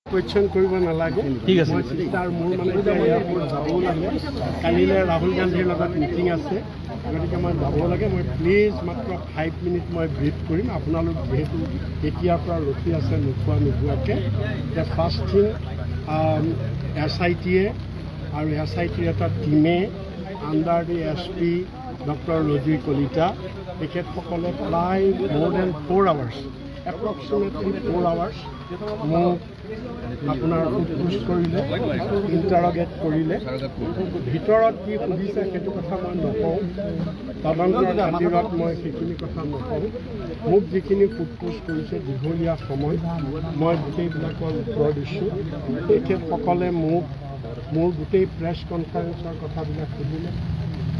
question কৰিব নালাগে ঠিক আছে তাৰ মোৰ মানে এয়াৰপোৰ্ট যাবও লাগে কালিলৈ ৰাহুল গান্ধীৰ লগত মিটিং আছে গতিকে মই যাব লাগে মই প্লিজ মাত্ৰ 5 মিনিট মই ব্ৰিফ কৰিম আপোনালোক যেহেতু এতিয়াৰ পৰা ৰখি আছে নোখোৱাকৈ যে ফাৰ্ষ্ট থিং SIT আৰু SITৰ এটা টিমে under the SP doctor Raji Kalita তেখেতসকলে প্ৰায় more than 4 hours approximately 4 hours মোক আপোনাৰ সোধ কৰিলে ইণ্টাৰগেট কৰিলে ভিতৰত কি সুধিছে সেইটো কথা মই নকওঁ তদন্তৰ খাতিৰত মই সেইখিনি কথা নকওঁ মোক যিখিনি সোধ কৰিছে দীঘলীয়া সময় মই গোটেইবিলাকৰ উত্তৰ দিছোঁ তেখেতসকলে মোক মোৰ গোটেই প্ৰেছ কনফাৰেন্সৰ কথাবিলাক সুধিলে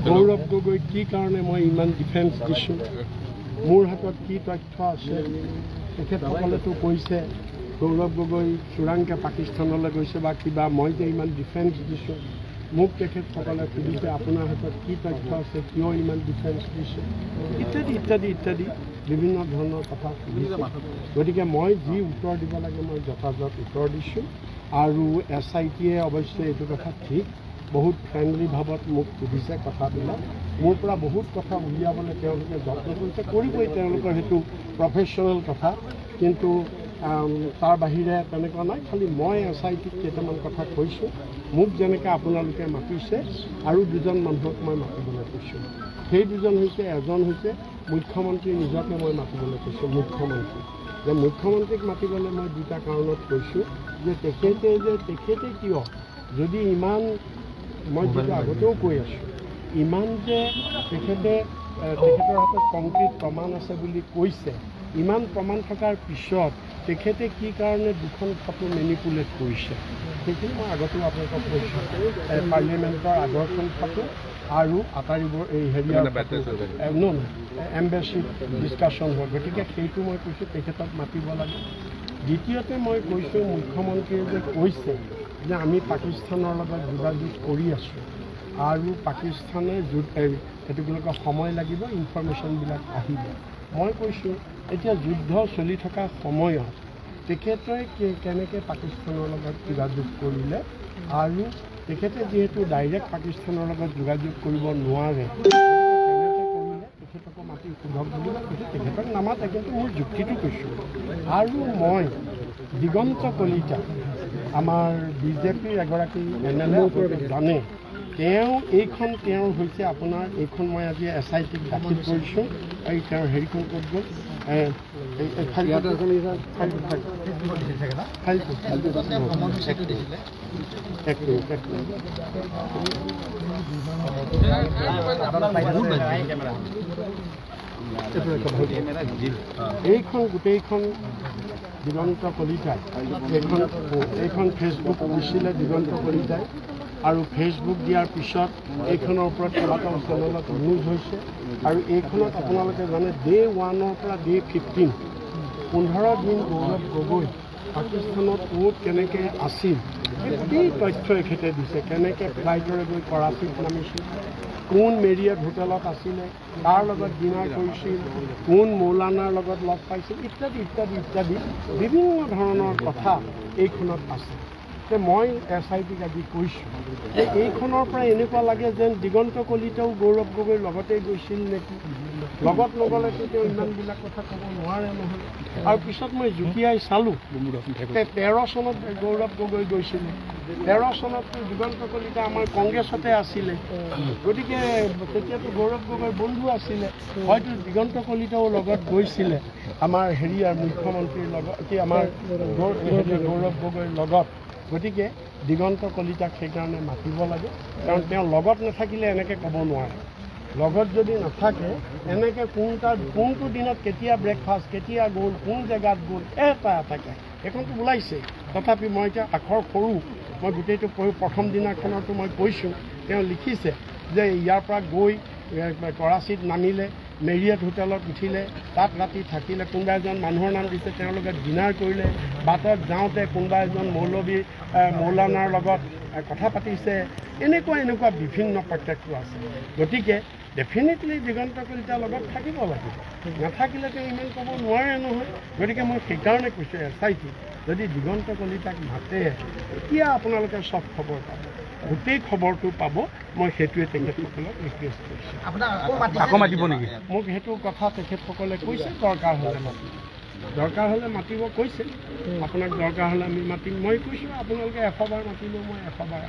গৌৰৱ গগৈ কি কাৰণে মই ইমান ডিফেন্স দিছোঁ মোৰ হাতত কি তথ্য আছে তেখেতসকলেতো কৈছে গৌৰৱ গগৈ চোৰাংকে পাকিস্তানলৈ গৈছে বা কিবা মই যে ইমান ডিফেন্স দিছোঁ মোক তেখেতসকলে সুধিছে আপোনাৰ হাতত কি তথ্য আছে কিয় ইমান ডিফেন্স দিছে ইত্যাদি ইত্যাদি ইত্যাদি বিভিন্ন ধৰণৰ কথা সুধিছে গতিকে মই যি উত্তৰ দিব লাগে মই যথাযথ উত্তৰ দিছোঁ আৰু SITয়ে অৱশ্যে এইটো কথা ঠিক বহুত ফ্ৰেণ্ডলি ভাৱত মোক সুধিছে কথাবিলাক মোৰ পৰা বহুত কথা উলিয়াবলৈ তেওঁলোকে যত্ন কৰিছে কৰিবই তেওঁলোকৰ সেইটো প্ৰফেশ্যনেল কথা কিন্তু তাৰ বাহিৰে তেনেকুৱা নাই খালি মই SITক কেইটামান কথা কৈছোঁ মোক যেনেকৈ আপোনালোকে মাতিছে আৰু দুজন মানুহক মই মাতিবলৈ কৈছোঁ সেই দুজন হৈছে এজন হৈছে মুখ্যমন্ত্ৰী নিজকে মই মাতিবলৈ কৈছোঁ মুখ্যমন্ত্ৰী যে মুখ্যমন্ত্ৰীক মাতিবলৈ মই দুটা কাৰণত কৈছোঁ যে তেখেতে কিয় যদি ইমান মই যিটো আগতেও কৈ আছোঁ ইমান যে তেখেতৰ হাতত কংক্ৰিট প্ৰমাণ আছে বুলি কৈছে ইমান প্ৰমাণ থকাৰ পিছত তেখেতে কি কাৰণে দুখন ফটো মেনিপুলেট কৰিছে সেইখিনি মই আগতেও আপোনালোকক কৈছোঁ পাৰ্লিয়ামেণ্টৰ আগৰখন ফটো আৰু আটাইবোৰ এই হেৰিয়াৰ এম্বেচিত ডিছকাশ্যন হয় গতিকে সেইটো মই কৈছোঁ তেখেতক মাতিব লাগে দ্বিতীয়তে মই কৈছোঁ মুখ্যমন্ত্ৰীয়ে যে কৈছে যে আমি পাকিস্তানৰ লগত যোগাযোগ কৰি আছোঁ আৰু পাকিস্তানে সেইটোবিলাকৰ সময় লাগিব ইনফৰমেশ্যনবিলাক আহিব মই কৈছোঁ এতিয়া যুদ্ধ চলি থকা সময়ত তেখেতে কেনেকৈ পাকিস্তানৰ লগত যোগাযোগ কৰিলে আৰু তেখেতে যিহেতু ডাইৰেক্ট পাকিস্তানৰ লগত যোগাযোগ কৰিব নোৱাৰে তেখেতকো মাতি সোধক বুলি কৈছোঁ তেখেতক নামাতে কিন্তু মোৰ যুক্তিটো কৈছোঁ আৰু মই দিগন্ত কলিতা আমাৰ বিজেপিৰ এগৰাকী MLA জানে তেওঁৰ হৈছে আপোনাৰ এইখন মই আজি SITক দাখিল কৰিছোঁ এই তেওঁৰ হেৰিখন ক'ত গ'ল এইখন গোটেইখন দিগন্ত কলিতাই এইখন ফেচবুক দিছিলে দিগন্ত কলিতাই আৰু ফেচবুক দিয়াৰ পিছত এইখনৰ ওপৰত কেইবাটাও চেনেলত নিউজ হৈছে আৰু এইখনত আপোনালোকে জানে Day 1ৰ পৰা Day 15 15 দিন গৌৰৱ গগৈ পাকিস্তানত ক'ত কেনেকৈ আছিল গোটেই তথ্য এখেতে দিছে কেনেকৈ ফ্লাইটেৰে গৈ কৰাচীত নামিছিল কোন মেৰিয়েট হোটেলত আছিলে তাৰ লগত ডিনাৰ কৰিছিল কোন মৌলানাৰ লগত লগ পাইছিল ইত্যাদি ইত্যাদি ইত্যাদি বিভিন্ন ধৰণৰ কথা এইখনত আছে মই SITক আজি কৈছোঁ যে এইখনৰ পৰা এনেকুৱা লাগে যেন দিগন্ত কলিতাও গৌৰৱ গগৈৰ লগতেই গৈছিল নেকি লগত নগ'লেতো তেওঁ ইমানবিলাক কথা ক'ব নোৱাৰে নহয় আৰু পিছত মই জুকিয়াই চালোঁ 13 চনত গৌৰৱ গগৈ গৈছিলে 13 চনততো দিগন্ত কলিতা আমাৰ কংগ্ৰেছতে আছিলে গতিকে তেতিয়াতো গৌৰৱ গগৈৰ বন্ধু আছিলে হয়তো দিগন্ত কলিতাও লগত গৈছিলে আমাৰ হেৰিয়াৰ মুখ্যমন্ত্ৰীৰ লগত কি আমাৰ গৌৰৱ গগৈৰ লগত গতিকে দিগন্ত কলিতাক সেইকাৰণে মাতিব লাগে কাৰণ তেওঁ লগত নাথাকিলে এনেকৈ ক'ব নোৱাৰে লগত যদি নাথাকে এনেকৈ কোনটো দিনত কেতিয়া ব্ৰেকফাষ্ট কেতিয়া গ'ল কোন জেগাত গ'ল এটাকে এইখনটো ওলাইছে তথাপি মই এতিয়া আখৰ সৰু মই গোটেইটো প্ৰথম দিনাখনতো মই কৈছোঁ তেওঁ লিখিছে যে ইয়াৰ পৰা গৈ কৰাচীত নামিলে মেৰিয়েট হোটেলত উঠিলে তাত ৰাতি থাকিলে কোনোবা এজন মানুহৰ নাম দিছে তেওঁলোকে ডিনাৰ কৰিলে বাটত যাওঁতে কোনোবা এজন মৌলানাৰ লগত কথা পাতিছে এনেকুৱা বিভিন্ন প্ৰত্যক্ষ আছে গতিকে ডেফিনেটলি দিগন্ত কলিতাৰ লগত থাকিব লাগিব নাথাকিলেতো ইমান ক'ব নোৱাৰে নহয় গতিকে মই সেইকাৰণে কৈছোঁ SIT যদি দিগন্ত কলিতাক মাতে এতিয়া আপোনালোকে চব খবৰ পাব গোটেই খবৰটো পাব মই সেইটোৱে তেখেতসকলক ৰিকুৱেষ্ট কৰিছোঁ আকৌ মাতিব নেকি মোক সেইটো কথা তেখেতসকলে কৈছে দৰকাৰ হ'লে মাতিব কৈছে আপোনাক দৰকাৰ হ'লে আমি মাতিম মই কৈছোঁ আপোনালোকে 100 বাৰ মাতিলেও মই 100 বাৰ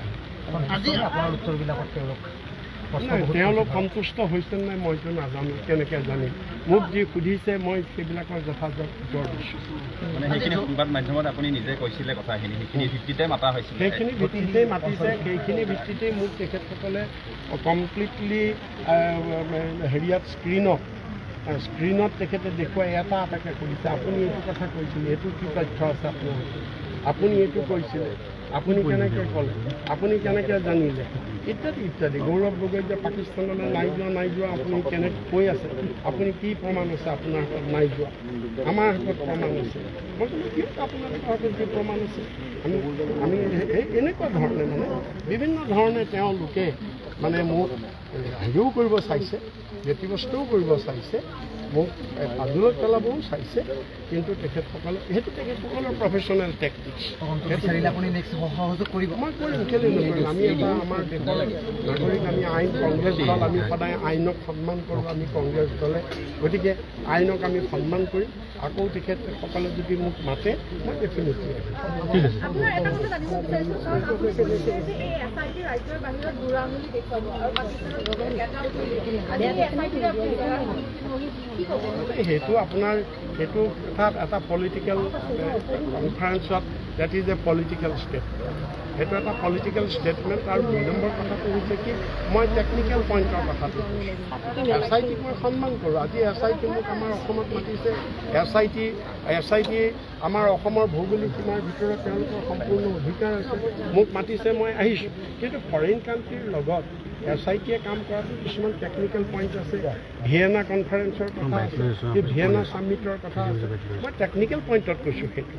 তেওঁলোক সন্তুষ্ট হৈছে নাই মইতো নাজানো কেনেকৈ জানিম মোক যি সুধিছে মই সেইবিলাকৰ যথাযথ উত্তৰ দিছোঁ মানে সেইখিনি সংবাদ মাধ্যমত আপুনি নিজে কৈছিলে কথাখিনি সেইখিনি ভিত্তিতে মাতা হৈছিল সেইখিনি ভিত্তিতেই মাতিছে সেইখিনি ভিত্তিতেই মোক তেখেতসকলে কমপ্লিটলি হেৰিয়াত স্ক্ৰীণত তেখেতে দেখুৱাই এটা এটাকৈ সুধিছে আপুনি এইটো কথা কৈছিলে এইটো কি তথ্য আছে আপোনাৰ আপুনি এইটো কৈছিলে আপুনি কেনেকৈ ক'লে আপুনি কেনেকৈ জানিলে ইত্যাদি ইত্যাদি গৌৰৱ গগৈ যে পাকিস্তানলৈ নাই যোৱা আপুনি কেনেকৈ কৈ আছে আপুনি কি প্ৰমাণ আছে আপোনাৰ হাতত নাই যোৱা আমাৰ হাতত প্ৰমাণ আছে মই ক'লোঁ কি আপোনালোকৰ হাতত কি প্ৰমাণ আছে আমি এনেকুৱা ধৰণে মানে বিভিন্ন ধৰণে তেওঁলোকে মানে মোক হেৰিও কৰিব চাইছে ব্যতিব্যস্তও কৰিব চাইছে মোক পাজুলত পেলাবও চাইছে কিন্তু তেখেতসকলে সেইটো তেখেতসকলৰ প্ৰফেশ্যনেল টেকটিক্স মই কৰিম কেলৈ নকৰিম আমি এটা আমাৰ দেশৰ নাগৰিক আমি আইন কংগ্ৰেছ দল আমি সদায় আইনক সন্মান কৰোঁ আমি কংগ্ৰেছ দলে গতিকে আইনক আমি সন্মান কৰিম আকৌ তেখেতসকলে যদি মোক মাতে মই ডেফিনেটলি ঠিক আছে সেইটো আপোনাৰ সেইটো কথাত এটা পলিটিকেল কনফাৰেঞ্চত that is a political statement সেইটো এটা পলিটিকেল ষ্টেটমেণ্ট আৰু 2 নম্বৰ কথাটো হৈছে কি মই টেকনিকেল পইণ্টৰ কথাটো SIT মই সন্মান কৰোঁ আজি SIT মোক আমাৰ অসমত মাতিছে SIT আমাৰ অসমৰ ভৌগোলিক সীমাৰ ভিতৰত তেওঁলোকৰ সম্পূৰ্ণ অধিকাৰ আছে মোক মাতিছে মই আহিছোঁ কিন্তু ফৰেইন কাণ্ট্ৰিৰ লগত SITয়ে কাম কৰাটো কিছুমান টেকনিকেল পইণ্ট আছে ভিয়েনা কনফাৰেঞ্চৰ কথা আছে ভিয়েনা ছামিটৰ কথা আছে মই টেকনিকেল পইণ্টত কৈছোঁ সেইটো